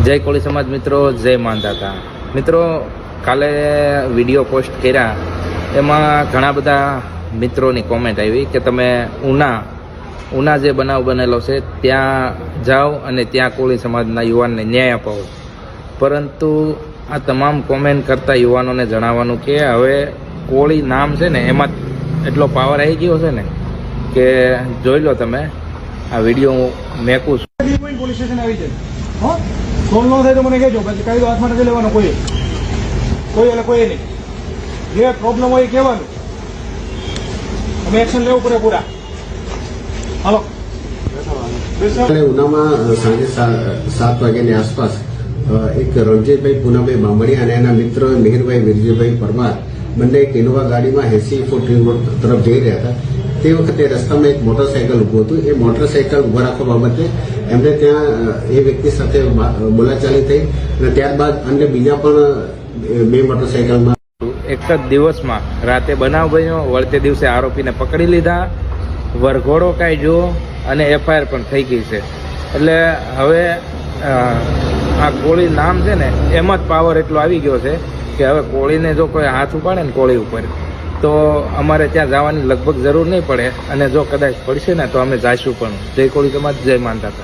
जय कोळी समाज मित्रों, जय मानदाता मित्रों। काले विडियो पोस्ट कर्या एमां घणा बधा मित्रोनी कॉमेंट आई कि तमे उना जे बनाव बनेलो छे त्यां जाओ अने त्यां कोळी समाजना युवानने न्याय अपावो। परंतु आ तमाम कॉमेंट करता युवानोने जणाववानुं के हवे कोळी नाम छे ने एमां एटलो पावर आई गयो छे ने के जोई लो तमे आ विडियो मेकूं छुं। पोलीस स्टेशन આવી જાય હો સોલ નો થાય તો મને કહેજો, બાકી કાયદો હાથમાં નથી લેવાનો કોઈ એટલે કોઈ નહીં। જે પ્રોબ્લેમ હોય કહેવાનું, અમે એક્શન લેવું પડે પૂરા। હાલો ઉનામાં સાંજે 7 વાગ્યાની આસપાસ એક રણજીતભાઈ પૂનાભાઈ બામણિયા અને એના મિત્ર મિહિરભાઈ વિરજીભાઈ પરમાર બંને એક ઇનોવા ગાડીમાં 80 ફૂટ રિંગ રોડ તરફ જઈ રહ્યા હતા। તે વખતે રસ્તામાં એક મોટરસાયકલ ઊભું હતું। એ મોટરસાયકલ ઊભા રાખવા બાબતે એમને ત્યાં એ વ્યક્તિ સાથે બોલાચાલી થઈ અને ત્યારબાદ અન્ય બીજા પણ 2 મોટરસાયકલમાં एक ज दिवसमां राते बनाव बन्यो, वळते दिवसे आरोपीने पकड़ी लीधा, वरघोड़ो काढ्यो अने एफआईआर पण थई गई छे। एटले हवे आ कोळी नाम छे ने एम ज पावर एटलो आवी गयो छे के हवे कोळीने जो कोई हाथ उपाड़े ने कोळी उपर तो अमारे त्यां जवानी लगभग जरूर नहीं पड़े, अने जो कदाच पड़शे ने तो अमे जाशुं पण। जय कोळी समाज, जय मानदाता।